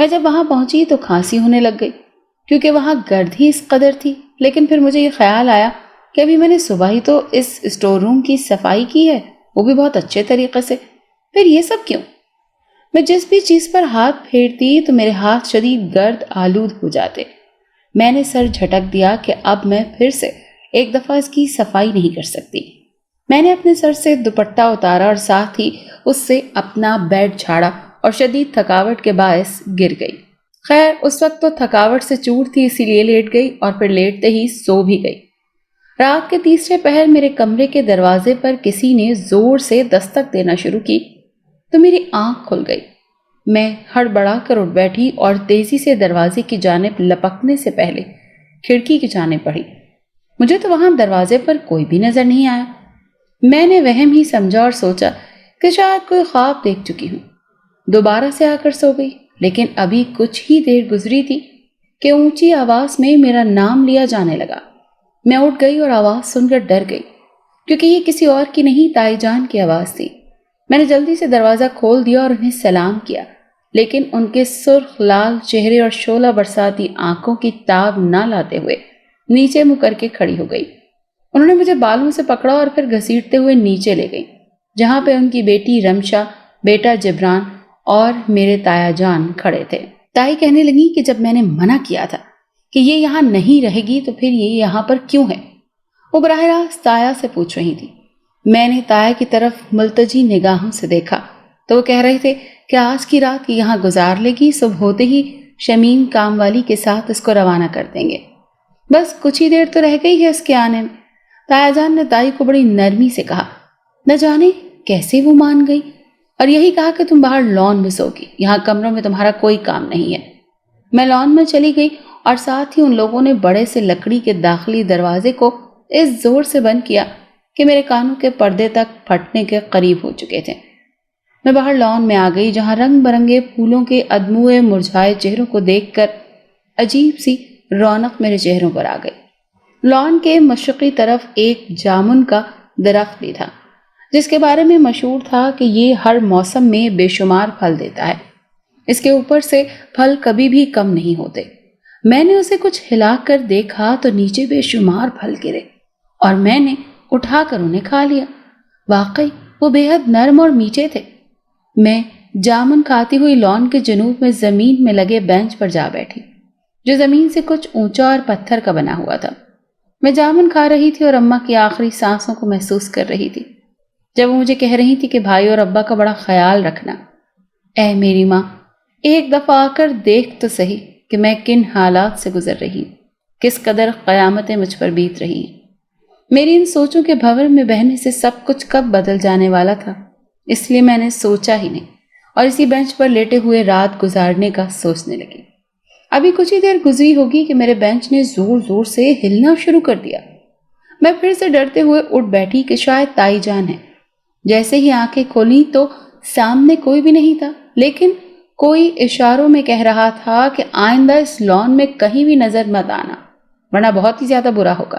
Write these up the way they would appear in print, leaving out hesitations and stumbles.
میں جب وہاں پہنچی تو کھانسی ہونے لگ گئی کیونکہ وہاں گرد ہی اس قدر تھی، لیکن پھر مجھے یہ خیال آیا کہ ابھی میں نے صبح ہی تو اس اسٹور روم کی صفائی کی ہے، وہ بھی بہت اچھے طریقے سے، پھر یہ سب کیوں؟ میں جس بھی چیز پر ہاتھ پھیرتی تو میرے ہاتھ شدید گرد آلود ہو جاتے۔ میں نے سر جھٹک دیا کہ اب میں پھر سے ایک دفعہ اس کی صفائی نہیں کر سکتی۔ میں نے اپنے سر سے دوپٹہ اتارا اور ساتھ ہی اس سے اپنا بیڈ جھاڑا اور شدید تھکاوٹ کے باعث گر گئی۔ خیر اس وقت تو تھکاوٹ سے چور تھی، اسی لیے لیٹ گئی اور پھر لیٹتے ہی سو بھی گئی۔ رات کے تیسرے پہر میرے کمرے کے دروازے پر کسی نے زور سے دستک دینا شروع کی تو میری آنکھ کھل گئی۔ میں ہڑبڑا کر اٹھ بیٹھی اور تیزی سے دروازے کی جانب لپکنے سے پہلے کھڑکی کی جانب بڑھی۔ مجھے تو وہاں دروازے پر کوئی بھی نظر نہیں آیا۔ میں نے وہم ہی سمجھا اور سوچا کہ شاید کوئی خواب دیکھ چکی ہوں۔ دوبارہ سے آ کر سو گئی، لیکن ابھی کچھ ہی دیر گزری تھی کہ اونچی آواز میں میرا نام لیا جانے لگا۔ میں اٹھ گئی اور آواز سن کر ڈر گئی کیونکہ یہ کسی اور کی نہیں، تائی جان کی آواز تھی۔ میں نے جلدی سے دروازہ کھول دیا اور انہیں سلام کیا، لیکن ان کے سرخ لال چہرے اور شعلہ برساتی آنکھوں کی تاب نہ لاتے ہوئے نیچے منہ کر کے کھڑی ہو گئی۔ انہوں نے مجھے بالوں سے پکڑا اور پھر گھسیٹتے ہوئے نیچے لے گئی، جہاں پہ ان کی بیٹی رمشا، بیٹا جبران اور میرے تایا جان کھڑے تھے۔ تائی کہنے لگی کہ جب میں نے منع کیا تھا کہ یہ یہاں نہیں رہے گی تو پھر یہ یہاں پر کیوں ہے؟ وہ براہ راست تایا سے پوچھ رہی تھی۔ میں نے تایا کی طرف ملتجی نگاہوں سے دیکھا تو وہ کہہ رہے تھے کہ آج کی رات یہاں گزار لے گی، صبح ہوتے ہی شمیم کام والی کے ساتھ اس کو روانہ کر دیں گے۔ بس کچھ ہی دیر تو رہ گئی ہے اس کے آنے میں۔ تایا جان نے تائی کو بڑی نرمی سے کہا۔ نہ جانے کیسے وہ مان گئی، اور یہی کہا کہ تم باہر لان میں سوگی، یہاں کمروں میں تمہارا کوئی کام نہیں ہے۔ میں لان میں چلی گئی اور ساتھ ہی ان لوگوں نے بڑے سے لکڑی کے داخلی دروازے کو اس زور سے بند کیا کہ میرے کانوں کے پردے تک پھٹنے کے قریب ہو چکے تھے۔ میں باہر لان میں آ گئی، جہاں رنگ برنگے پھولوں کے ادموئے مرجھائے چہروں کو دیکھ کر عجیب سی رونق میرے چہروں پر آ گئی۔ لان کے مشرقی طرف ایک جامن کا درخت بھی تھا، جس کے بارے میں مشہور تھا کہ یہ ہر موسم میں بے شمار پھل دیتا ہے، اس کے اوپر سے پھل کبھی بھی کم نہیں ہوتے۔ میں نے اسے کچھ ہلا کر دیکھا تو نیچے بے شمار پھل گرے اور میں نے اٹھا کر انہیں کھا لیا۔ واقعی وہ بے حد نرم اور میٹھے تھے۔ میں جامن کھاتی ہوئی لان کے جنوب میں زمین میں لگے بینچ پر جا بیٹھی، جو زمین سے کچھ اونچا اور پتھر کا بنا ہوا تھا۔ میں جامن کھا رہی تھی اور اماں کی آخری سانسوں کو محسوس کر رہی تھی، جب وہ مجھے کہہ رہی تھی کہ بھائی اور ابا کا بڑا خیال رکھنا۔ اے میری ماں، ایک دفعہ آ کر دیکھ تو صحیح کہ میں کن حالات سے گزر رہی ہوں، کس قدر قیامتیں مجھ پر بیت رہی ہیں۔ میری ان سوچوں کے بھنور میں بہنے سے سب کچھ کب بدل جانے والا تھا، اس لیے میں نے سوچا ہی نہیں اور اسی بینچ پر لیٹے ہوئے رات گزارنے کا سوچنے لگی۔ ابھی کچھ ہی دیر گزری ہوگی کہ میرے بینچ نے زور زور سے ہلنا شروع کر دیا۔ میں پھر سے ڈرتے ہوئے اٹھ بیٹھی کہ شاید تائی جان ہے۔ جیسے ہی آنکھیں کھولیں تو سامنے کوئی بھی نہیں تھا، لیکن کوئی اشاروں میں کہہ رہا تھا کہ آئندہ اس لان میں کہیں بھی نظر مت آنا، ورنہ بہت ہی زیادہ برا ہوگا۔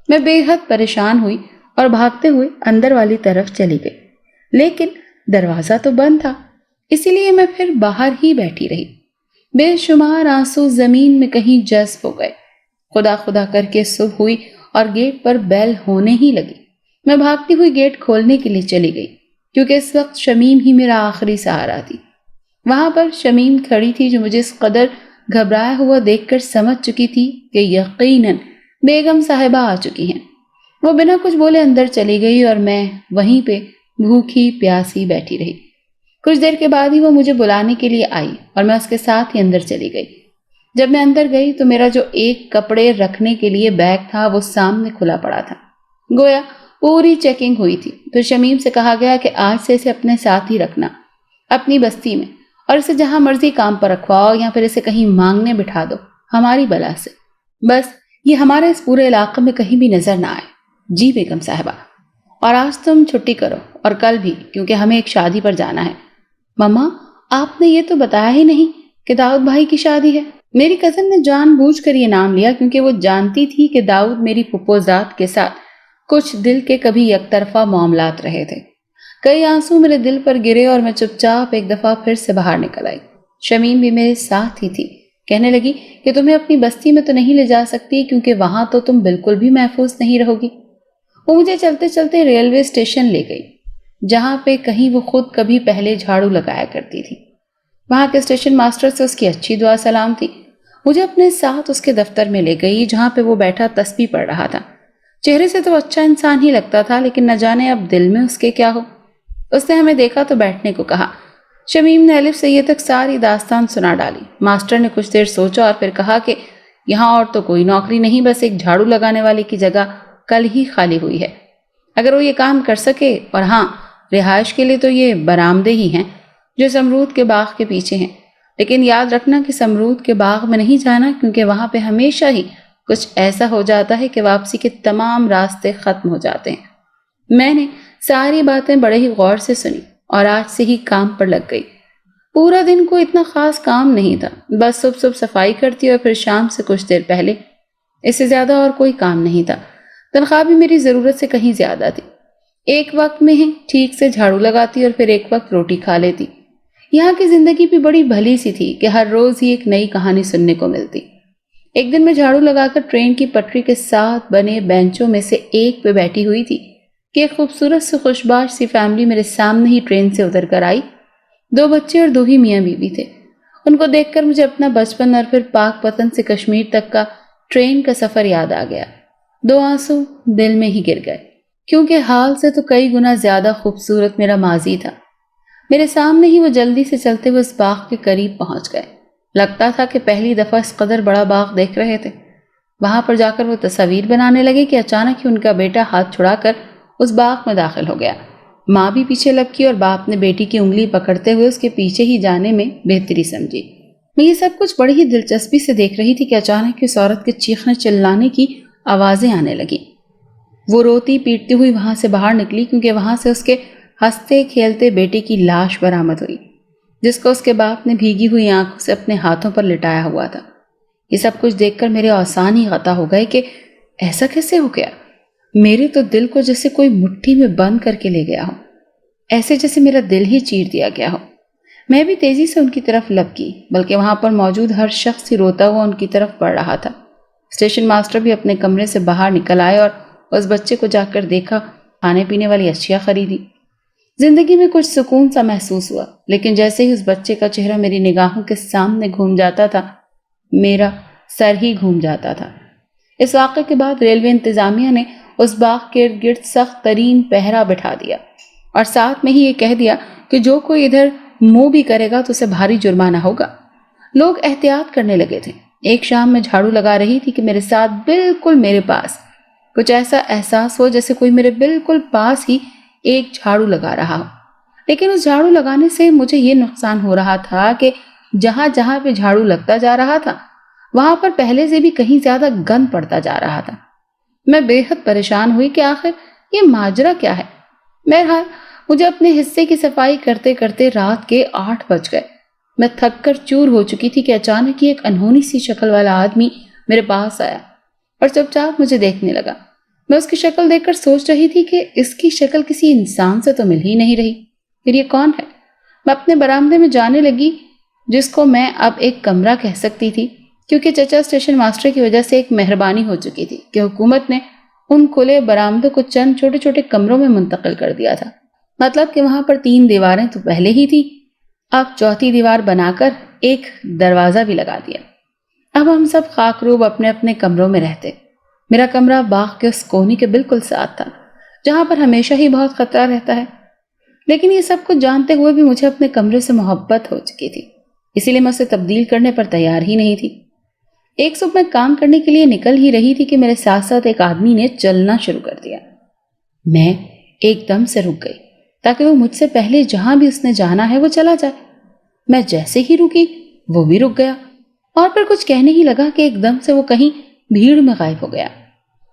میں بے حد پریشان ہوئی اور بھاگتے ہوئے اندر والی طرف چلی گئی، لیکن دروازہ تو بند تھا، اسی لیے میں پھر باہر ہی بیٹھی رہی۔ بے شمار آنسو زمین میں کہیں جذب ہو گئے۔ خدا خدا کر کے صبح ہوئی اور گیٹ پر بیل ہونے ہی لگی۔ میں بھاگتی ہوئی گیٹ کھولنے کے لیے چلی گئی کیونکہ اس وقت شمیم ہی میرا آخری سہارا تھی۔ وہاں پر شمیم کھڑی تھی، جو مجھے اس قدر گھبرایا ہوا دیکھ کر سمجھ چکی تھی کہ یقیناً بیگم صاحبہ آ چکی ہیں۔ وہ بنا کچھ بولے اندر چلی گئی اور میں وہیں پہ بھوکی پیاسی بیٹھی رہی۔ کچھ دیر کے بعد ہی وہ مجھے بلانے کے لیے آئی اور میں اس کے ساتھ ہی اندر چلی گئی۔ جب میں اندر گئی تو میرا جو ایک کپڑے رکھنے کے لیے بیگ تھا وہ سامنے کھلا پڑا تھا، گویا پوری چیکنگ ہوئی تھی۔ پھر شمیم سے کہا گیا کہ آج سے اسے اپنے ساتھ ہی رکھنا، اپنی بستی میں، اور اسے جہاں مرضی کام پر رکھواؤ یا پھر اسے کہیں مانگنے بٹھا دو، ہماری بلا سے، بس یہ ہمارے اس پورے علاقے میں کہیں بھی نظر نہ آئے۔ جی بیگم صاحبہ، اور آج تم چھٹی کرو اور کل بھی، کیونکہ ہمیں ایک شادی پر جانا ہے۔ مما، آپ نے یہ تو بتایا ہی نہیں کہ داؤد بھائی کی شادی ہے۔ میری کزن نے جان بوجھ کر یہ نام لیا کیونکہ وہ جانتی تھی کہ داؤد میری پھپھو ذات کے ساتھ کچھ دل کے کبھی یک طرفہ معاملات رہے تھے۔ کئی آنسو میرے دل پر گرے اور میں چپ چاپ ایک دفعہ پھر سے باہر نکل آئی۔ شمیم بھی میرے ساتھ ہی تھی. کہنے لگی کہ تمہیں اپنی بستی میں تو نہیں لے جا سکتی کیونکہ وہاں تو تم بالکل بھی محفوظ نہیں رہو گی. وہ مجھے چلتے چلتے ریلوے اسٹیشن لے گئی جہاں پہ کہیں وہ خود کبھی پہلے جھاڑو لگایا کرتی تھی. وہاں کے اسٹیشن ماسٹر سے اس کی اچھی دعا سلام تھی. مجھے اپنے ساتھ اس کے دفتر میں لے گئی جہاں پہ وہ بیٹھا تسبیح پڑھ رہا تھا. چہرے سے تو اچھا انسان ہی لگتا تھا لیکن نہ جانے اب دل میں اس کے کیا ہو. اس نے ہمیں دیکھا تو بیٹھنے کو کہا. شمیم نے الف سے یہ تک ساری داستان سنا ڈالی. ماسٹر نے کچھ دیر سوچا اور پھر کہا کہ یہاں اور تو کوئی نوکری نہیں، بس ایک جھاڑو لگانے والے کی جگہ کل ہی خالی ہوئی ہے. اگر وہ یہ کام کر سکے، اور ہاں رہائش کے لیے تو یہ برآمدے ہی ہیں جو سمرود کے باغ کے پیچھے ہیں. لیکن یاد رکھنا کہ سمرود کے باغ میں نہیں جانا کیونکہ وہاں پہ ہمیشہ ہی کچھ ایسا ہو جاتا ہے کہ واپسی کے تمام راستے ختم ہو جاتے ہیں. میں نے ساری باتیں بڑے ہی غور سے سنی اور آج سے ہی کام پر لگ گئی. پورا دن کوئی اتنا خاص کام نہیں تھا، بس صبح صفائی کرتی اور پھر شام سے کچھ دیر پہلے. اس سے زیادہ اور کوئی کام نہیں تھا. تنخواہ بھی میری ضرورت سے کہیں زیادہ تھی. ایک وقت میں ہی ٹھیک سے جھاڑو لگاتی اور پھر ایک وقت روٹی کھا لیتی. یہاں کی زندگی بھی بڑی بھلی سی تھی کہ ہر روز ہی ایک نئی کہانی سننے کو ملتی. ایک دن میں جھاڑو لگا کر ٹرین کی پٹری کے ساتھ بنے بینچوں میں سے ایک پہ بیٹھی ہوئی تھی کہ ایک خوبصورت سے خوشباش سی فیملی میرے سامنے ہی ٹرین سے اتر کر آئی. 2 بچے اور 2 ہی میاں بیوی تھے. ان کو دیکھ کر مجھے اپنا بچپن اور پھر پاک پتن سے کشمیر تک کا ٹرین کا سفر یاد آ گیا. 2 آنسو دل میں ہی گر گئے کیونکہ حال سے تو کئی گنا زیادہ خوبصورت میرا ماضی تھا. میرے سامنے ہی وہ جلدی سے چلتے ہوئے اس باغ کے قریب پہنچ گئے. لگتا تھا کہ پہلی دفعہ اس قدر بڑا باغ دیکھ رہے تھے. وہاں پر جا کر وہ تصاویر بنانے لگے کہ اچانک ہی ان کا بیٹا ہاتھ چھڑا کر اس باغ میں داخل ہو گیا. ماں بھی پیچھے لپکی اور باپ نے بیٹی کی انگلی پکڑتے ہوئے اس کے پیچھے ہی جانے میں بہتری سمجھی. میں یہ سب کچھ بڑی ہی دلچسپی سے دیکھ رہی تھی کہ اچانک اس عورت کے چیخنے چلانے کی آوازیں آنے لگی. وہ روتی پیٹتی ہوئی وہاں سے باہر نکلی کیونکہ وہاں سے اس کے ہنستے کھیلتے بیٹے کی لاش برآمد ہوئی جس کو اس کے باپ نے بھیگی ہوئی آنکھوں سے اپنے ہاتھوں پر لٹایا ہوا تھا. یہ سب کچھ دیکھ کر میرے اوسان ہی غطا ہو گئے کہ ایسا کیسے ہو گیا. میرے تو دل کو جیسے کوئی مٹھی میں بند کر کے لے گیا ہو، ایسے جیسے میرا دل ہی چیر دیا گیا ہو. میں بھی تیزی سے ان کی طرف لپکی بلکہ وہاں پر موجود ہر شخص ہی روتا ہوا ان کی طرف بڑھ رہا تھا. اسٹیشن ماسٹر بھی اپنے کمرے سے باہر نکل آئے اور اس بچے کو جا کر دیکھا، کھانے پینے والی اشیاء خریدی. زندگی میں کچھ سکون سا محسوس ہوا لیکن جیسے ہی اس بچے کا چہرہ میری نگاہوں کے سامنے گھوم جاتا تھا میرا سر ہی گھوم جاتا تھا. اس واقعے کے بعد ریلوے انتظامیہ نے اس باغ کے ارد گرد سخت ترین پہرا بٹھا دیا اور ساتھ میں ہی یہ کہہ دیا کہ جو کوئی ادھر منہ بھی کرے گا تو اسے بھاری جرمانہ ہوگا. لوگ احتیاط کرنے لگے تھے. ایک شام میں جھاڑو لگا رہی تھی کہ میرے ساتھ بالکل میرے پاس کچھ ایسا احساس ہو جیسے کوئی میرے بالکل پاس ہی ایک جھاڑو لگا رہا ہو. لیکن اس جھاڑو لگانے سے مجھے یہ نقصان ہو رہا تھا کہ جہاں جہاں پہ جھاڑو لگتا جا رہا تھا وہاں پر پہلے سے بھی کہیں زیادہ گند پڑتا جا رہا تھا. میں بے حد پریشان ہوئی کہ آخر یہ ماجرا کیا ہے. بہرحال مجھے اپنے حصے کی صفائی کرتے کرتے رات کے 8 بج گئے. میں تھک کر چور ہو چکی تھی کہ اچانک ہی ایک انہونی سی شکل والا آدمی میرے پاس آیا اور چپ چاپ مجھے دیکھنے لگا. میں اس کی شکل دیکھ کر سوچ رہی تھی کہ اس کی شکل کسی انسان سے تو مل ہی نہیں رہی. پھر یہ کون ہے؟ میں اپنے برآمدے میں جانے لگی جس کو میں اب ایک کمرہ کہہ سکتی تھی کیونکہ چچا اسٹیشن ماسٹر کی وجہ سے ایک مہربانی ہو چکی تھی کہ حکومت نے ان کھلے برآمدوں کو چند چھوٹے چھوٹے کمروں میں منتقل کر دیا تھا. مطلب کہ وہاں پر 3 دیواریں تو پہلے ہی تھی، اب 4تھی دیوار بنا کر ایک دروازہ بھی لگا دیا. اب ہم سب خاک روب اپنے اپنے کمروں میں رہتے. میرا کمرہ باغ کے اس کونے کے بالکل ساتھ تھا جہاں پر ہمیشہ ہی بہت خطرہ رہتا ہے. لیکن یہ سب کچھ جانتے ہوئے بھی مجھے اپنے کمرے سے محبت ہو چکی تھی، اسی لیے میں اسے تبدیل کرنے پر تیار ہی نہیں تھی. ایک صبح میں کام کرنے کے لیے نکل ہی رہی تھی کہ میرے ساتھ ساتھ ایک آدمی نے چلنا شروع کر دیا. میں ایک دم سے رک گئی تاکہ وہ مجھ سے پہلے جہاں بھی اس نے جانا ہے وہ چلا جائے. میں جیسے ہی رکی وہ بھی رک گیا اور پھر کچھ کہنے ہی لگا کہ ایک دم سے وہ کہیں بھیڑ میں غائب ہو گیا.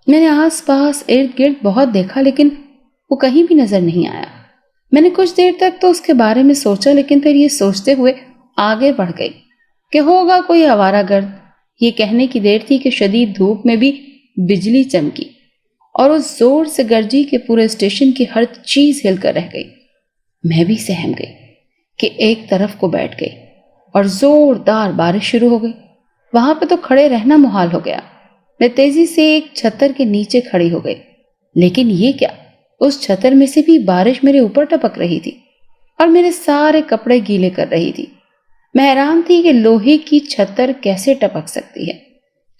میں نے آس پاس ارد گرد بہت دیکھا لیکن وہ کہیں بھی نظر نہیں آیا. میں نے کچھ دیر تک تو اس کے بارے میں سوچا لیکن پھر یہ سوچتے ہوئے آگے بڑھ گئی کہ ہوگا کوئی آوارہ گرد. یہ کہنے کی دیر تھی کہ شدید دھوپ میں بھی بجلی چمکی اور اس زور سے گرجی کہ پورے اسٹیشن کی ہر چیز ہل کر رہ گئی. میں بھی سہم گئی کہ ایک طرف کو بیٹھ گئی. اور زوردار بارش شروع ہو گئی۔ وہاں پہ تو کھڑے رہنا محال ہو گیا۔ میں تیزی سے ایک چھتر کے نیچے کھڑی ہو گئی، لیکن یہ کیا، اس چھتر میں سے بھی بارش میرے اوپر ٹپک رہی تھی اور میرے سارے کپڑے گیلے کر رہی تھی۔ میں حیران تھی کہ لوہے کی چھتر کیسے ٹپک سکتی ہے۔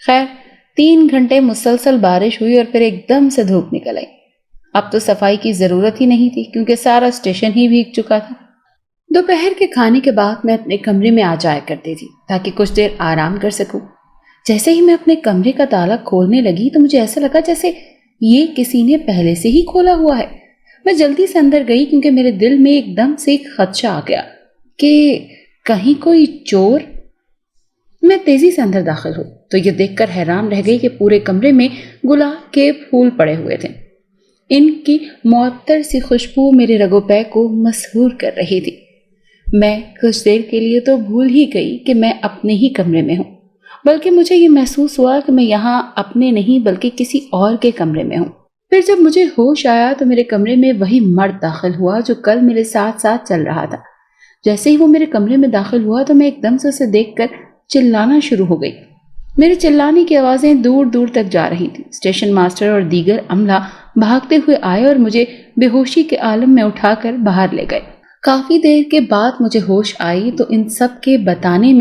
خیر 3 گھنٹے مسلسل بارش ہوئی اور پھر ایک دم سے دھوپ نکل آئی۔ اب تو صفائی کی ضرورت ہی نہیں تھی کیونکہ سارا اسٹیشن ہی بھیگ چکا تھا۔ دوپہر کے کھانے کے بعد میں اپنے کمرے میں آ جایا کرتی تھی تاکہ کچھ دیر آرام کر سکوں۔ جیسے ہی میں اپنے کمرے کا تالا کھولنے لگی تو مجھے ایسا لگا جیسے یہ کسی نے پہلے سے ہی کھولا ہوا ہے۔ میں جلدی سے اندر گئی کیونکہ میرے دل میں ایک دم سے ایک خدشہ آ گیا کہ کہیں کوئی چور۔ میں تیزی سے اندر داخل ہو تو یہ دیکھ کر حیران رہ گئی کہ پورے کمرے میں گلاب کے پھول پڑے ہوئے تھے۔ ان کی معطر سی خوشبو میرے رگو پے کو مسحور کر رہی تھی۔ میں کچھ دیر کے لیے تو بھول ہی گئی کہ میں اپنے ہی کمرے میں ہوں، بلکہ مجھے یہ محسوس ہوا کہ میں یہاں اپنے نہیں بلکہ کسی اور کے کمرے میں ہوں۔ پھر جب مجھے ہوش آیا تو میرے کمرے میں وہی مرد داخل ہوا جو کل میرے ساتھ ساتھ چل رہا تھا۔ جیسے ہی وہ میرے کمرے میں داخل ہوا تو میں ایک دم سے اسے دیکھ کر چلانا شروع ہو گئی۔ میرے چلانے کی آوازیں دور دور تک جا رہی تھیں۔ اسٹیشن ماسٹر اور دیگر عملہ بھاگتے ہوئے آئے اور مجھے بے ہوشی کے عالم میں اٹھا کر باہر لے گئے۔ کافی دیر کے بعد مجھے ہوش آئی تو ان سب کے بتانے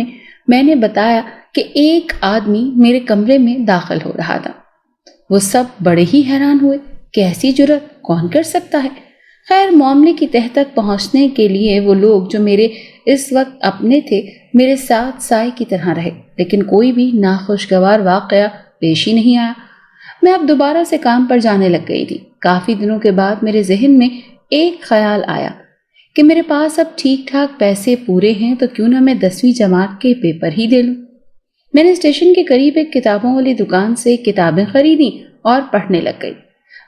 میں نے بتایا کہ ایک آدمی میرے کمرے میں داخل ہو رہا تھا۔ وہ سب بڑے ہی حیران ہوئے کہ ایسی جرات کون کر سکتا ہے۔ خیر معاملے کی تہہ تک پہنچنے کے لیے وہ لوگ جو میرے اس وقت اپنے تھے میرے ساتھ سائے کی طرح رہے، لیکن کوئی بھی ناخوشگوار واقعہ پیش ہی نہیں آیا۔ میں اب دوبارہ سے کام پر جانے لگ گئی تھی۔ کافی دنوں کے بعد میرے ذہن میں ایک خیال آیا کہ میرے پاس اب ٹھیک ٹھاک پیسے پورے ہیں تو کیوں نہ میں 10ویں جماعت کے پیپر ہی دے لوں۔ میں نے اسٹیشن کے قریب ایک کتابوں والی دکان سے کتابیں خریدی اور پڑھنے لگ گئی۔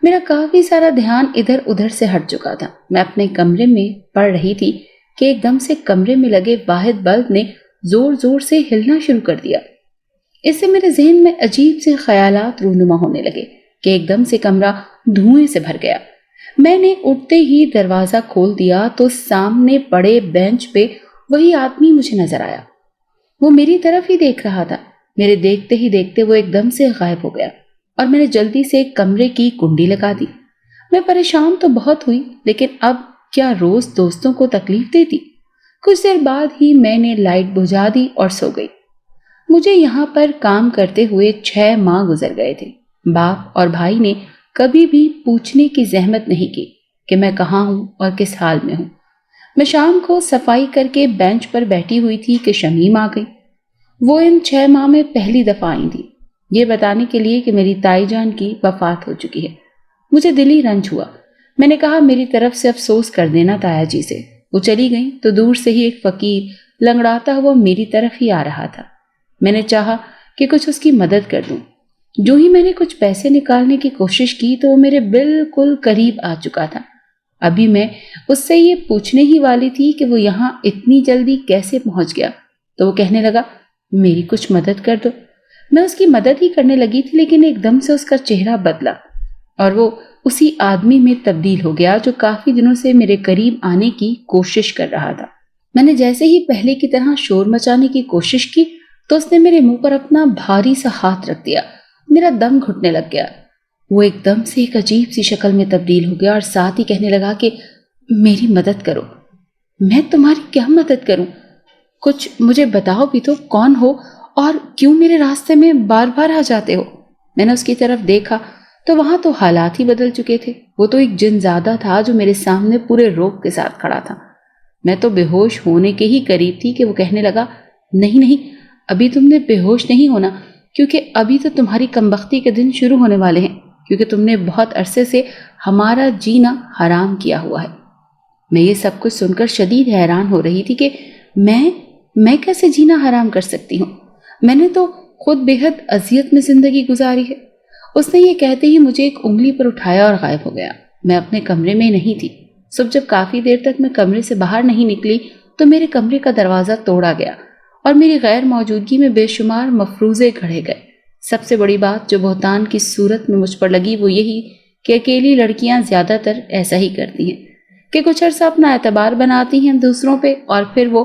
میرا کافی سارا دھیان ادھر ادھر سے ہٹ چکا تھا۔ میں اپنے کمرے میں پڑھ رہی تھی کہ ایک دم سے کمرے میں لگے واحد بلب نے زور زور سے ہلنا شروع کر دیا۔ اس سے میرے ذہن میں عجیب سے خیالات رونما ہونے لگے کہ ایک دم سے کمرہ دھوئیں سے بھر گیا۔ میں نے اٹھتے ہی دروازہ کھول دیا تو سامنے پڑے بینچ پہ وہی آدمی مجھے نظر آیا۔ وہ میری طرف ہی دیکھ رہا تھا۔ میرے دیکھتے ہی دیکھتے وہ ایک دم سے غائب ہو گیا اور میں نے جلدی سے کمرے کی کنڈی لگا دی۔ میں پریشان تو بہت ہوئی، لیکن اب کیا روز دوستوں کو تکلیف دیتی؟ کچھ دیر بعد ہی میں نے لائٹ بجھا دی اور سو گئی۔ مجھے یہاں پر کام کرتے ہوئے 6 ماہ گزر گئے تھے۔ باپ اور بھائی نے کبھی بھی پوچھنے کی زحمت نہیں کی کہ میں کہاں ہوں اور کس حال میں ہوں۔ میں شام کو صفائی کر کے بینچ پر بیٹھی ہوئی تھی کہ شمیم آ گئی۔ وہ ان 6 ماہ میں پہلی دفعہ آئی تھی، یہ بتانے کے لیے کہ میری تائی جان کی وفات ہو چکی ہے۔ مجھے دلی رنج ہوا۔ میں نے کہا میری طرف سے افسوس کر دینا تایا جی سے۔ وہ چلی گئی تو دور سے ہی ایک فقیر لنگڑاتا ہوا میری طرف ہی آ رہا تھا۔ میں نے چاہا کہ کچھ اس کی مدد کر دوں۔ جو ہی میں نے کچھ پیسے نکالنے کی کوشش کی تو وہ میرے بالکل قریب آ چکا تھا۔ ابھی میں اس سے یہ پوچھنے ہی والی تھی کہ وہ یہاں اتنی جلدی کیسے پہنچ گیا تو وہ کہنے لگا میری کچھ مدد کر دو۔ میں اس کی مدد ہی کرنے لگی تھی، لیکن ایک دم سے اس کا چہرہ بدلا اور وہ اسی آدمی میں تبدیل ہو گیا جو کافی دنوں سے میرے قریب آنے کی کوشش کر رہا تھا۔ میں نے جیسے ہی پہلے کی طرح شور مچانے کی کوشش کی تو اس نے میرے منہ پر اپنا بھاری سا ہاتھ رکھ دیا۔ میرا دم گھٹنے لگ گیا۔ وہ ایک دم سے ایک عجیب سی شکل میں تبدیل ہو گیا اور ساتھ ہی کہنے لگا کہ میری مدد کرو۔ میں تمہاری کیا مدد کروں؟ کچھ مجھے بتاؤ بھی تو، کون ہو اور کیوں میرے راستے میں بار بار آ جاتے ہو؟ میں نے اس کی طرف دیکھا تو وہاں تو حالات ہی بدل چکے تھے۔ وہ تو ایک جن زادہ تھا جو میرے سامنے پورے روب کے ساتھ کھڑا تھا۔ میں تو بے ہوش ہونے کے ہی قریب تھی کہ وہ کہنے لگا نہیں ابھی تم نے بے ہوش نہیں ہونا، کیونکہ ابھی تو تمہاری کمبختی کے دن شروع ہونے والے ہیں، کیونکہ تم نے بہت عرصے سے ہمارا جینا حرام کیا ہوا ہے۔ میں یہ سب کچھ سن کر شدید حیران ہو رہی تھی کہ میں کیسے جینا حرام کر سکتی ہوں؟ میں نے تو خود بے حد اذیت میں زندگی گزاری ہے۔ اس نے یہ کہتے ہی مجھے ایک انگلی پر اٹھایا اور غائب ہو گیا۔ میں اپنے کمرے میں نہیں تھی۔ صبح جب کافی دیر تک میں کمرے سے باہر نہیں نکلی تو میرے کمرے کا دروازہ توڑا گیا اور میری غیر موجودگی میں بے شمار مفروضے گھڑے گئے۔ سب سے بڑی بات جو بہتان کی صورت میں مجھ پر لگی وہ یہی کہ اکیلی لڑکیاں زیادہ تر ایسا ہی کرتی ہیں کہ کچھ عرصہ اپنا اعتبار بناتی ہیں دوسروں پہ اور پھر وہ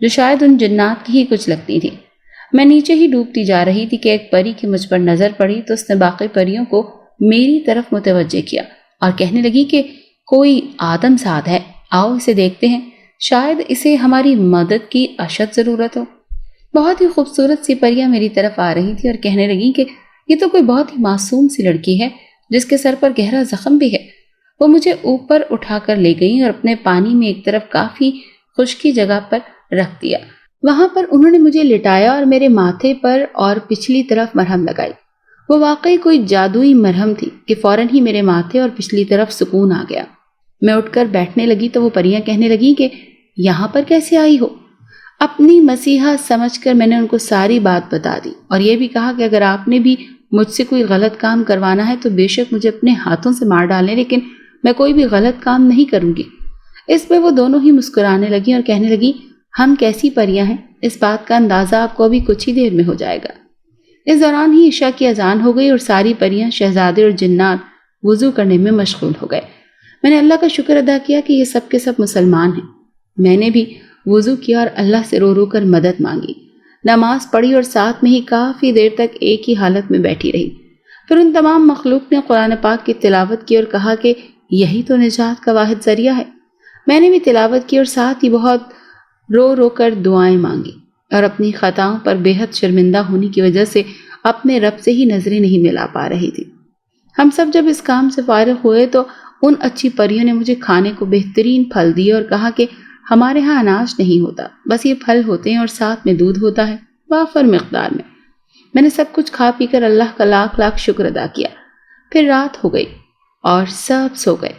جو شاید ان جنات کی ہی کچھ لگتی تھی۔ میں نیچے ہی ڈوبتی جا رہی تھی کہ ایک پری کی مجھ پر نظر پڑی تو اس نے باقی پریوں کو میری طرف متوجہ کیا اور کہنے لگی کہ کوئی آدم ساد ہے، آؤ اسے دیکھتے ہیں، شاید اسے ہماری مدد کی اشد ضرورت ہو۔ بہت ہی خوبصورت سی پریاں میری طرف آ رہی تھی اور کہنے لگی کہ یہ تو کوئی بہت ہی معصوم سی لڑکی ہے جس کے سر پر گہرا زخم بھی ہے۔ وہ مجھے اوپر اٹھا کر لے گئیں اور اپنے پانی میں ایک طرف کافی خشکی جگہ پر رکھ دیا۔ وہاں پر انہوں نے مجھے لٹایا اور میرے ماتھے پر اور پچھلی طرف مرہم لگائی۔ وہ واقعی کوئی جادوئی مرہم تھی کہ فوراً ہی میرے ماتھے اور پچھلی طرف سکون آ گیا۔ میں اٹھ کر بیٹھنے لگی تو وہ پریاں کہنے لگیں کہ یہاں پر کیسے آئی ہو؟ اپنی مسیحا سمجھ کر میں نے ان کو ساری بات بتا دی اور یہ بھی کہا کہ اگر آپ نے بھی مجھ سے کوئی غلط کام کروانا ہے تو بے شک مجھے اپنے ہاتھوں سے مار ڈالیں، لیکن میں کوئی بھی غلط کام نہیں کروں گی۔ اس پہ وہ دونوں ہی مسکرانے لگیں اور کہنے لگیں ہم کیسی پریاں ہیں، اس بات کا اندازہ آپ کو ابھی کچھ ہی دیر میں ہو جائے گا۔ اس دوران ہی عشاء کی اذان ہو گئی اور ساری پریاں، شہزادے اور جنات وضو کرنے میں مشغول ہو گئے۔ میں نے اللہ کا شکر ادا کیا کہ یہ سب کے سب مسلمان ہیں۔ میں نے بھی وضو کیا اور اللہ سے رو رو کر مدد مانگی، نماز پڑھی اور ساتھ میں ہی کافی دیر تک ایک ہی حالت میں بیٹھی رہی۔ پھر ان تمام مخلوق نے قرآن پاک کی تلاوت کی اور کہا کہ یہی تو نجات کا واحد ذریعہ ہے۔ میں نے بھی تلاوت کی اور ساتھ ہی بہت رو رو کر دعائیں مانگی اور اپنی خطاؤں پر بے حد شرمندہ ہونے کی وجہ سے اپنے رب سے ہی نظریں نہیں ملا پا رہی تھی۔ ہم سب جب اس کام سے فارغ ہوئے تو ان اچھی پریوں نے مجھے کھانے کو بہترین پھل دیے اور کہا کہ ہمارے ہاں اناج نہیں ہوتا، بس یہ پھل ہوتے ہیں اور ساتھ میں دودھ ہوتا ہے وافر مقدار میں۔ میں نے سب کچھ کھا پی کر اللہ کا لاکھ لاکھ شکر ادا کیا۔ پھر رات ہو گئی اور سب سو گئے۔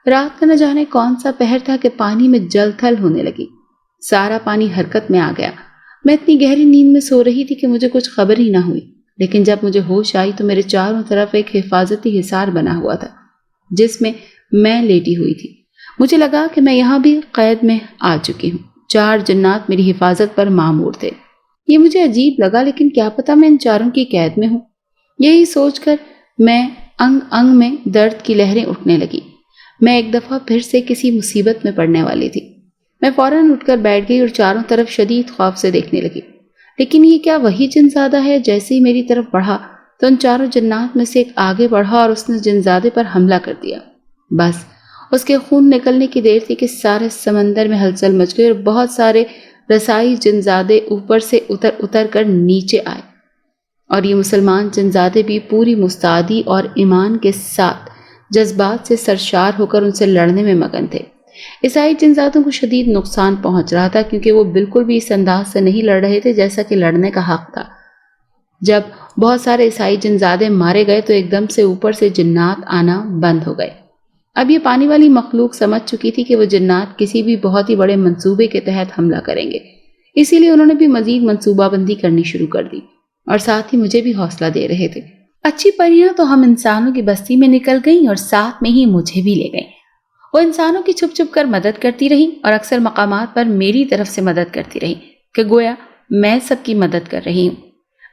رات کا نہ جانے کون سا پہر تھا کہ پانی میں جل تھل ہونے لگی، سارا پانی حرکت میں آ گیا۔ میں اتنی گہری نیند میں سو رہی تھی کہ مجھے کچھ خبر ہی نہ ہوئی، لیکن جب مجھے ہوش آئی تو میرے چاروں طرف ایک حفاظتی حصار بنا ہوا تھا جس میں میں لیٹی ہوئی تھی۔ مجھے لگا کہ میں یہاں بھی قید میں آ چکی ہوں۔ 4 جنات میری حفاظت پر مامور تھے۔ یہ مجھے عجیب لگا، لیکن کیا پتا میں ان چاروں کی قید میں ہوں۔ یہی سوچ کر میں انگ انگ میں درد کی لہریں اٹھنے لگی۔ میں ایک دفعہ پھر سے کسی مصیبت میں پڑنے والی تھی۔ میں فوراً اٹھ کر بیٹھ گئی اور چاروں طرف شدید خوف سے دیکھنے لگی۔ لیکن یہ کیا وہی جنزادہ ہے؟ جیسے ہی میری طرف بڑھا تو ان 4 جنات میں سے ایک آگے بڑھا اور اس نے جنزادے پر حملہ کر دیا۔ بس اس کے خون نکلنے کی دیر تھی کہ سارے سمندر میں ہلچل مچ گئی اور بہت سارے رسائی جنزادے اوپر سے اتر کر نیچے آئے، اور یہ مسلمان جنزادے بھی پوری مستعدی اور ایمان کے ساتھ جذبات سے سرشار ہو کر ان سے لڑنے میں مگن تھے۔ عیسائی جنزادوں کو شدید نقصان پہنچ رہا تھا کیونکہ وہ بالکل بھی اس انداز سے نہیں لڑ رہے تھے جیسا کہ لڑنے کا حق تھا۔ جب بہت سارے عیسائی جنزادے مارے گئے تو ایک دم سے اوپر سے جنات آنا بند ہو گئے۔ اب یہ پانی والی مخلوق سمجھ چکی تھی کہ وہ جنات کسی بھی بہت ہی بڑے منصوبے کے تحت حملہ کریں گے، اسی لیے انہوں نے بھی مزید منصوبہ بندی کرنی شروع کر دی اور ساتھ ہی مجھے بھی حوصلہ دے رہے تھے۔ اچھی پریاں تو ہم انسانوں کی بستی میں نکل گئیں اور ساتھ میں ہی مجھے بھی لے گئیں۔ وہ انسانوں کی چھپ چھپ کر مدد کرتی رہی اور اکثر مقامات پر میری طرف سے مدد کرتی رہی کہ گویا میں سب کی مدد کر رہی ہوں۔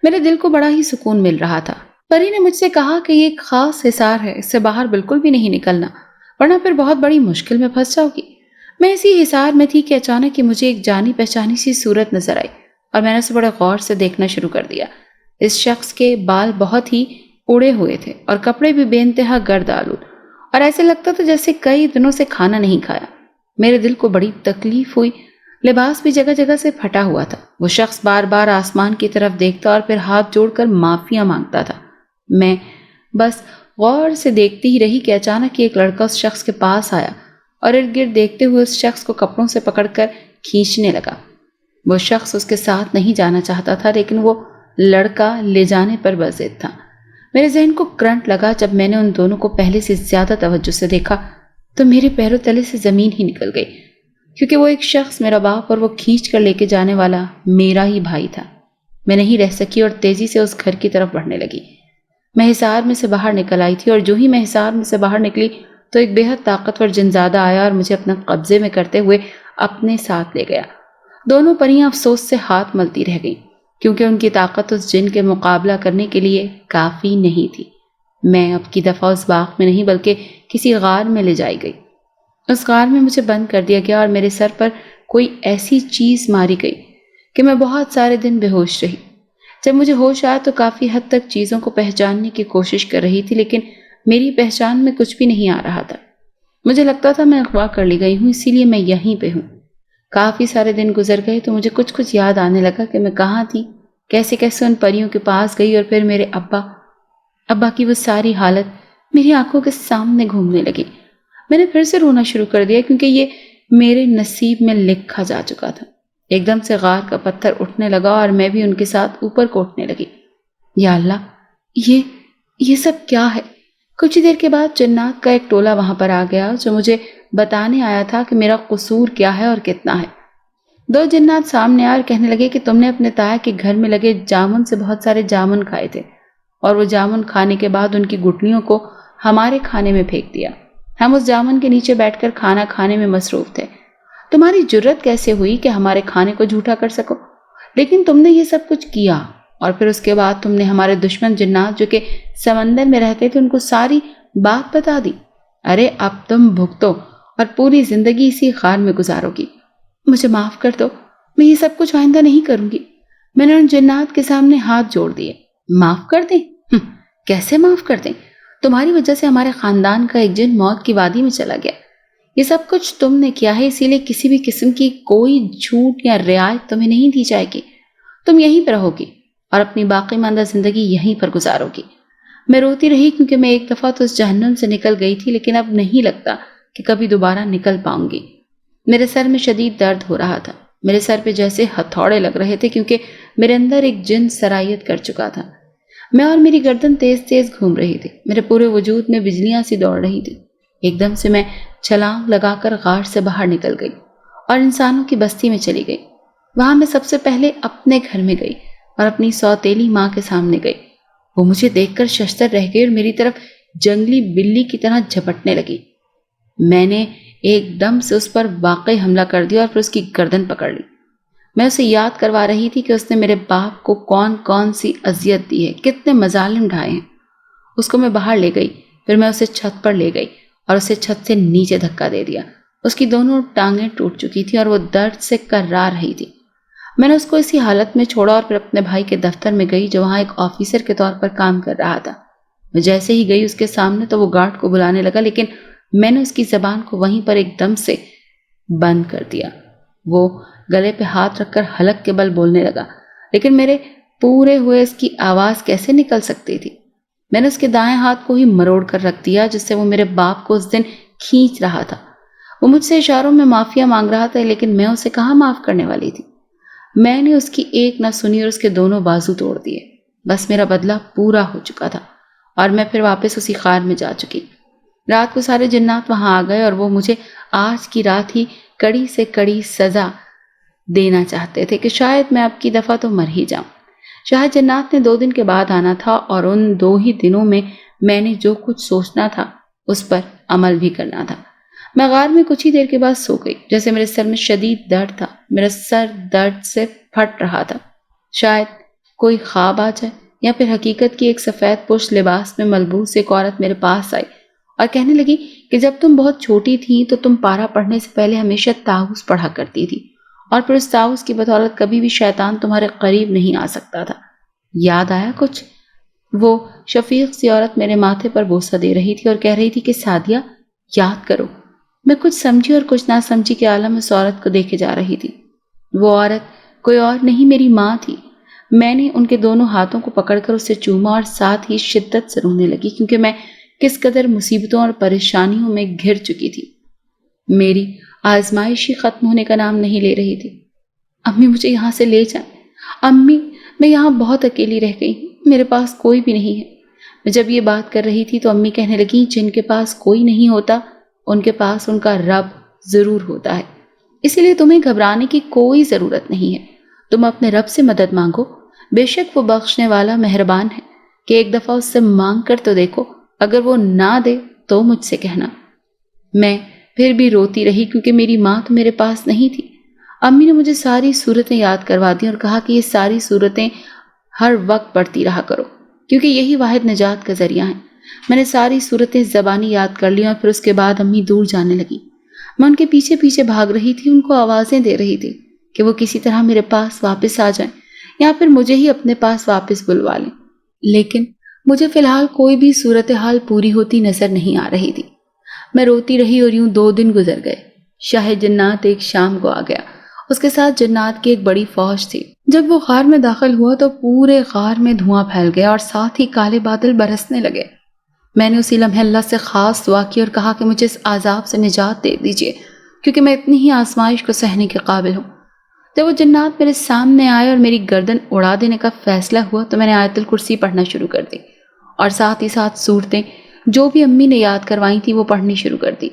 میرے دل کو بڑا ہی سکون مل رہا تھا۔ پری نے مجھ سے کہا کہ یہ ایک خاص حصار ہے، اس سے باہر بالکل بھی نہیں نکلنا ورنہ پھر بہت بڑی مشکل میں پھنس جاؤ گی۔ میں اسی حصار میں تھی کہ اچانک مجھے ایک جانی پہچانی سی صورت نظر آئی اور میں نے اسے بڑے غور سے دیکھنا شروع کر دیا۔ اس شخص کے بال بہت ہی اڑے ہوئے تھے اور کپڑے بھی بے انتہا گرد آلود، اور ایسے لگتا تھا جیسے کئی دنوں سے کھانا نہیں کھایا۔ میرے دل کو بڑی تکلیف ہوئی۔ لباس بھی جگہ جگہ سے پھٹا ہوا تھا۔ وہ شخص بار بار آسمان کی طرف دیکھتا اور پھر ہاتھ جوڑ کر معافیاں مانگتا تھا۔ میں بس غور سے دیکھتی ہی رہی کہ اچانک ایک لڑکا اس شخص کے پاس آیا اور ارد گرد دیکھتے ہوئے اس شخص کو کپڑوں سے پکڑ کر کھینچنے لگا۔ وہ شخص اس کے ساتھ نہیں جانا چاہتا تھا، لیکن وہ لڑکا لے جانے پر بضد تھا۔ میرے ذہن کو کرنٹ لگا جب میں نے ان دونوں کو پہلے سے زیادہ توجہ سے دیکھا تو میرے پیروں تلے سے زمین ہی نکل گئی، کیونکہ وہ ایک شخص میرا باپ اور وہ کھینچ کر لے کے جانے والا میرا ہی بھائی تھا۔ میں نہیں رہ سکی اور تیزی سے اس گھر کی طرف بڑھنے لگی۔ میں حصار میں سے باہر نکل آئی تھی اور جو ہی میں حصار میں سے باہر نکلی تو ایک بے حد طاقتور جنزادہ آیا اور مجھے اپنا قبضے میں کرتے ہوئے اپنے ساتھ لے گیا۔ دونوں پریاں افسوس سے ہاتھ ملتی رہ گئیں کیونکہ ان کی طاقت اس جن کے مقابلہ کرنے کے لیے کافی نہیں تھی۔ میں اب کی دفعہ اس باغ میں نہیں بلکہ کسی غار میں لے جائی گئی۔ اس غار میں مجھے بند کر دیا گیا اور میرے سر پر کوئی ایسی چیز ماری گئی کہ میں بہت سارے دن بے ہوش رہی۔ جب مجھے ہوش آیا تو کافی حد تک چیزوں کو پہچاننے کی کوشش کر رہی تھی، لیکن میری پہچان میں کچھ بھی نہیں آ رہا تھا۔ مجھے لگتا تھا میں اغوا کر لی گئی ہوں، اسی لیے میں یہیں پہ ہوں۔ کافی سارے دن گزر گئے تو مجھے کچھ یاد آنے لگا کہ میں کہاں تھی، کیسے کیسے ان پریوں کے پاس گئی، اور پھر میرے ابا کی وہ ساری حالت میری آنکھوں کے سامنے گھومنے لگی۔ میں نے پھر سے رونا شروع کر دیا کیونکہ یہ میرے نصیب میں لکھا جا چکا تھا۔ ایک دم سے غار کا پتھر اٹھنے لگا اور میں بھی ان کے ساتھ اوپر کو اٹھنے لگی۔ یا اللہ، یہ سب کیا ہے؟ کچھ دیر کے بعد جنات کا ایک ٹولہ وہاں پر آ گیا جو مجھے بتانے آیا تھا کہ میرا قصور کیا ہے اور کتنا ہے۔ 2 جنات سامنے آئے اور کہنے لگے کہ تم نے اپنے تایا کے گھر میں لگے جامن سے بہت سارے جامن کھائے تھے، اور وہ جامن کھانے کے بعد ان کی گٹلیوں کو ہمارے کھانے میں پھینک دیا۔ ہم اس جامن کے نیچے بیٹھ کر کھانا کھانے میں مصروف تھے۔ تمہاری جرت کیسے ہوئی کہ ہمارے کھانے کو جھوٹا کر سکو؟ لیکن تم نے یہ سب کچھ کیا، اور پھر اس کے بعد تم نے ہمارے دشمن جنات جو کہ سمندر میں رہتے تھے ان کو ساری بات بتا دی۔ ارے اب تم بھگتو اور پوری زندگی اسی غار میں گزارو گی۔ مجھے معاف کر دو، میں یہ سب کچھ آئندہ نہیں کروں گی۔ میں نے ان جنات کے سامنے ہاتھ جوڑ دیے۔ معاف کر دیں؟ کیسے معاف کر دیں؟ تمہاری وجہ سے ہمارے خاندان کا ایک جن موت کی وادی میں چلا گیا۔ یہ سب کچھ تم نے کیا ہے، اسی لیے کسی بھی قسم کی کوئی جھوٹ یا رعایت تمہیں نہیں دی جائے گی۔ تم یہیں پر رہو گی اور اپنی باقی ماندہ زندگی یہیں پر گزارو گی۔ میں روتی رہی کیونکہ میں ایک دفعہ تو اس جہنم سے نکل گئی تھی، لیکن اب نہیں لگتا کہ کبھی دوبارہ نکل پاؤں گی۔ میرے سر میں شدید درد ہو رہا تھا، میرے سر پہ جیسے ہتھوڑے لگ رہے تھے کیونکہ میرے اندر ایک جن سرایت کر چکا تھا۔ میں اور میری گردن تیز تیز گھوم رہی تھی، میرے پورے وجود میں بجلیاں سی دوڑ رہی تھی۔ ایک دم سے میں چھلانگ لگا کر غار سے باہر نکل گئی اور انسانوں کی بستی میں چلی گئی۔ وہاں میں سب سے پہلے اپنے گھر میں گئی اور اپنی سوتیلی ماں کے سامنے گئی۔ وہ مجھے دیکھ کر ششدر رہ گئی اور میری طرف جنگلی بلی کی طرح جھپٹنے لگی۔ میں نے ایک دم سے اس پر واقعی حملہ کر دیا اور پھر اس کی گردن پکڑ لی۔ میں اسے یاد کروا رہی تھی کہ اس نے میرے باپ کو کون کون سی اذیت دی ہے، کتنے مظالم ڈھائے ہیں۔ اس کو میں باہر لے گئی، پھر میں اسے چھت پر لے گئی اور اسے چھت سے نیچے دھکا دے دیا۔ اس کی دونوں ٹانگیں ٹوٹ چکی تھی اور وہ درد سے کرا رہی تھی۔ میں نے اس کو اسی حالت میں چھوڑا اور پھر اپنے بھائی کے دفتر میں گئی جو وہاں ایک آفیسر کے طور پر کام کر رہا تھا۔ میں جیسے ہی گئی اس کے سامنے تو وہ گارڈ کو بلانے لگا، لیکن میں نے اس کی زبان کو وہیں پر ایک دم سے بند کر دیا۔ وہ گلے پہ ہاتھ رکھ کر حلق کے بل بولنے لگا، لیکن میرے پورے ہوئے اس کی آواز کیسے نکل سکتی تھی؟ میں نے اس کے دائیں ہاتھ کو ہی مروڑ کر رکھ دیا جس سے وہ میرے باپ کو اس دن کھینچ رہا تھا۔ وہ مجھ سے اشاروں میں معافیا مانگ رہا تھا، لیکن میں اسے کہاں معاف کرنے والی تھی؟ میں نے اس کی ایک نہ سنی اور اس کے دونوں بازو توڑ دیے۔ بس میرا بدلہ پورا ہو چکا تھا اور میں پھر واپس اسی غار میں جا چکی۔ رات کو سارے جنات وہاں آ گئے اور وہ مجھے آج کی رات ہی کڑی سے کڑی سزا دینا چاہتے تھے کہ شاید میں اب کی دفعہ تو مر ہی جاؤں۔ شاید جنات نے 2 دن کے بعد آنا تھا اور ان 2 ہی دنوں میں نے جو کچھ سوچنا تھا اس پر عمل بھی کرنا تھا۔ میں غار میں کچھ ہی دیر کے بعد سو گئی، جیسے میرے سر میں شدید درد تھا۔ میرا سر درد سے پھٹ رہا تھا۔ شاید کوئی خواب آ جائے یا پھر حقیقت کی ایک سفید پوش لباس میں ملبوس ایک عورت میرے پاس آئی اور کہنے لگی کہ جب تم بہت چھوٹی تھی تو تم پارا پڑھنے سے پہلے ہمیشہ طاؤس پڑھا کرتی تھی، اور پھر اس طاؤس کی بدولت کبھی بھی شیطان تمہارے قریب نہیں آ سکتا تھا۔ یاد آیا کچھ؟ وہ شفیق سی عورت میرے ماتھے پر بوسہ دے رہی تھی اور کہہ رہی تھی کہ سعدیہ یاد کرو۔ میں کچھ سمجھی اور کچھ نہ سمجھی کے عالم اس عورت کو دیکھے جا رہی تھی۔ وہ عورت کوئی اور نہیں، میری ماں تھی۔ میں نے ان کے دونوں ہاتھوں کو پکڑ کر اسے چوما اور ساتھ ہی شدت سے رونے لگی کیونکہ میں کس قدر مصیبتوں اور پریشانیوں میں گھر چکی تھی۔ میری آزمائش ہی ختم ہونے کا نام نہیں لے رہی تھی۔ امی مجھے یہاں سے لے جائیں، امی میں یہاں بہت اکیلی رہ گئی ہوں، میرے پاس کوئی بھی نہیں ہے۔ میں جب یہ بات کر رہی تھی تو امی کہنے لگی جن کے پاس کوئی نہیں ہوتا ان کے پاس ان کا رب ضرور ہوتا ہے، اسی لیے تمہیں گھبرانے کی کوئی ضرورت نہیں ہے۔ تم اپنے رب سے مدد مانگو، بے شک وہ بخشنے والا مہربان ہے کہ ایک دفعہ اس سے مانگ کر تو دیکھو، اگر وہ نہ دے تو مجھ سے کہنا۔ میں پھر بھی روتی رہی کیونکہ میری ماں تو میرے پاس نہیں تھی۔ امی نے مجھے ساری صورتیں یاد کروا دیں اور کہا کہ یہ ساری صورتیں ہر وقت پڑھتی رہا کرو کیونکہ یہی واحد نجات کا ذریعہ ہیں۔ میں نے ساری صورتیں زبانی یاد کر لی اور پھر اس کے بعد امی دور جانے لگی۔ میں ان کے پیچھے پیچھے بھاگ رہی تھی، ان کو آوازیں دے رہی تھی کہ وہ کسی طرح میرے پاس واپس آ جائیں یا پھر مجھے ہی اپنے پاس واپس بلوا لیں، لیکن مجھے فی الحال کوئی بھی صورتحال پوری ہوتی نظر نہیں آ رہی تھی۔ میں روتی رہی اور یوں 2 دن گزر گئے۔ شاہ جنات ایک شام کو آ گیا، اس کے ساتھ جنات کی ایک بڑی فوج تھی۔ جب وہ غار میں داخل ہوا تو پورے غار میں دھواں پھیل گیا اور ساتھ ہی کالے بادل برسنے لگے۔ میں نے اسی لمحے اللہ سے خاص دعا کی اور کہا کہ مجھے اس عذاب سے نجات دے دیجیے، کیونکہ میں اتنی ہی آزمائش کو سہنے کے قابل ہوں۔ جب وہ جنات میرے سامنے آئے اور میری گردن اڑا دینے کا فیصلہ ہوا تو میں نے آیت الکرسی پڑھنا شروع کر دی اور ساتھ ہی ساتھ صورتیں جو بھی امی نے یاد کروائی تھی وہ پڑھنی شروع کر دی۔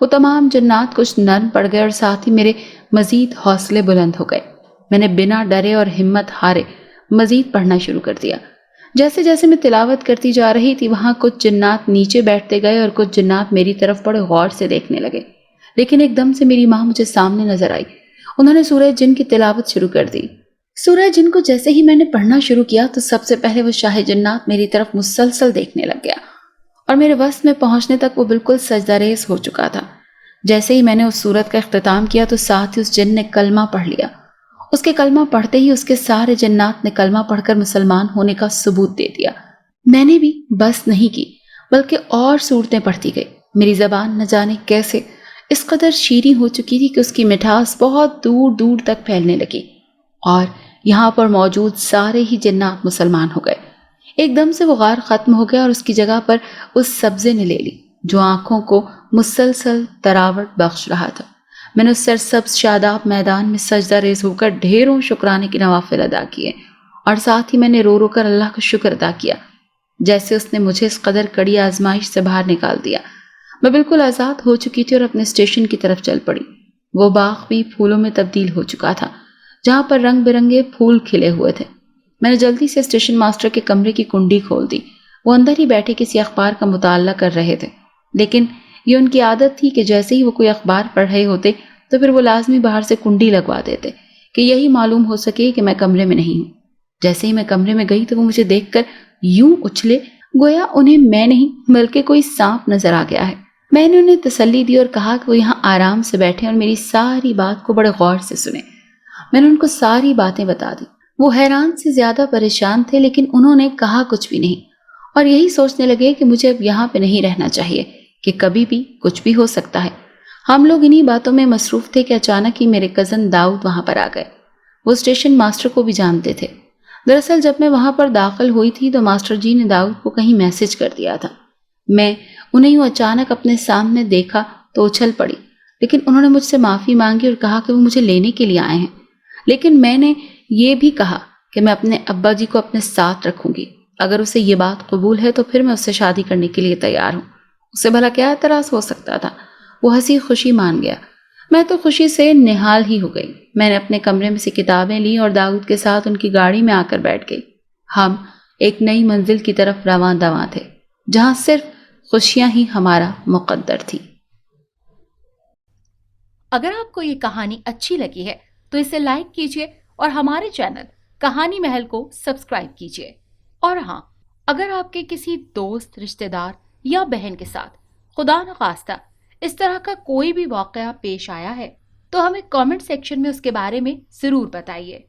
وہ تمام جنات کچھ نرم پڑ گئے اور ساتھ ہی میرے مزید حوصلے بلند ہو گئے۔ میں نے بنا ڈرے اور ہمت ہارے مزید پڑھنا شروع کر دیا۔ جیسے جیسے میں تلاوت کرتی جا رہی تھی وہاں کچھ جنات نیچے بیٹھتے گئے اور کچھ جنات میری طرف بڑے غور سے دیکھنے لگے، لیکن ایک دم سے میری ماں مجھے سامنے نظر آئی۔ انہوں نے سورہ جن کی تلاوت شروع کر دی۔ سورہ جن کو جیسے ہی میں نے پڑھنا شروع کیا تو سب سے پہلے وہ شاہ جنات میری طرف مسلسل دیکھنے لگ گیا اور میرے وسط میں پہنچنے تک وہ بالکل سجدہ ریز ہو چکا تھا۔ جیسے ہی میں نے اس سورت کا اختتام کیا تو ساتھ ہی اس جن نے کلمہ پڑھ لیا۔ اس کے کلمہ پڑھتے ہی اس کے سارے جنات نے کلمہ پڑھ کر مسلمان ہونے کا ثبوت دے دیا۔ میں نے بھی بس نہیں کی بلکہ اور صورتیں پڑھتی گئی۔ میری زبان نہ جانے کیسے اس قدر شیریں ہو چکی تھی کہ اس کی مٹھاس بہت دور دور تک پھیلنے لگی اور یہاں پر موجود سارے ہی جنات مسلمان ہو گئے۔ ایک دم سے وہ غار ختم ہو گیا اور اس کی جگہ پر اس سبزے نے لے لی جو آنکھوں کو مسلسل تراوٹ بخش رہا تھا۔ میں نے اس سرسبز شاداب میدان میں سجدہ ریز ہو کر ڈھیروں شکرانے کی نوافل ادا کیے اور ساتھ ہی میں نے رو رو کر اللہ کا شکر ادا کیا جیسے اس نے مجھے اس قدر کڑی آزمائش سے باہر نکال دیا۔ میں بالکل آزاد ہو چکی تھی اور اپنے اسٹیشن کی طرف چل پڑی۔ وہ باغ بھی پھولوں میں تبدیل ہو چکا تھا جہاں پر رنگ برنگے پھول کھلے ہوئے تھے۔ میں نے جلدی سے اسٹیشن ماسٹر کے کمرے کی کنڈی کھول دی۔ وہ اندر ہی بیٹھے کسی اخبار کا مطالعہ کر رہے تھے، لیکن یہ ان کی عادت تھی کہ جیسے ہی وہ کوئی اخبار پڑھ رہے ہوتے تو پھر وہ لازمی باہر سے کنڈی لگوا دیتے کہ یہی معلوم ہو سکے کہ میں کمرے میں نہیں ہوں۔ جیسے ہی میں کمرے میں گئی تو وہ مجھے دیکھ کر یوں اچھلے گویا انہیں میں نہیں بلکہ کوئی سانپ نظر آ گیا ہے۔ میں نے انہیں تسلی دی اور کہا کہ وہ یہاں آرام سے بیٹھے اور میری ساری بات کو بڑے غور سے سنیں۔ میں نے ان کو ساری باتیں بتا دی۔ وہ حیران سے زیادہ پریشان تھے لیکن انہوں نے کہا کچھ بھی نہیں اور یہی سوچنے لگے کہ مجھے اب یہاں پہ نہیں رہنا چاہیے کہ کبھی بھی کچھ بھی ہو سکتا ہے۔ ہم لوگ انہی باتوں میں مصروف تھے کہ اچانک ہی میرے کزن داؤد وہاں پر آ گئے۔ وہ اسٹیشن ماسٹر کو بھی جانتے تھے۔ دراصل جب میں وہاں پر داخل ہوئی تھی تو ماسٹر جی نے داؤد کو کہیں میسج کر دیا تھا۔ میں انہیں یوں اچانک اپنے سامنے دیکھا تو اچھل پڑی، لیکن انہوں نے مجھ سے معافی مانگی اور کہا کہ وہ مجھے لینے کے لیے آئے ہیں، لیکن میں نے یہ بھی کہا کہ میں اپنے ابا جی کو اپنے ساتھ رکھوں گی۔ اگر اسے یہ بات قبول ہے تو پھر میں اس سے شادی کرنے کے لیے تیار ہوں۔ اسے بھلا کیا اعتراض ہو سکتا تھا؟ وہ ہنسی خوشی مان گیا۔ میں تو خوشی سے نہال ہی ہو گئی۔ میں نے اپنے کمرے میں سے کتابیں لی اور داؤد کے ساتھ ان کی گاڑی میں آ کر بیٹھ گئی۔ ہم ایک نئی منزل کی طرف رواں دواں تھے جہاں صرف خوشیاں ہی ہمارا مقدر تھی۔ اگر آپ کو یہ کہانی اچھی لگی ہے تو اسے لائک کیجیے اور ہمارے چینل کہانی محل کو سبسکرائب کیجیے۔ اور ہاں، اگر آپ کے کسی دوست، رشتہ دار یا بہن کے ساتھ خدا نخواستہ اس طرح کا کوئی بھی واقعہ پیش آیا ہے تو ہمیں کامنٹ سیکشن میں اس کے بارے میں ضرور بتائیے۔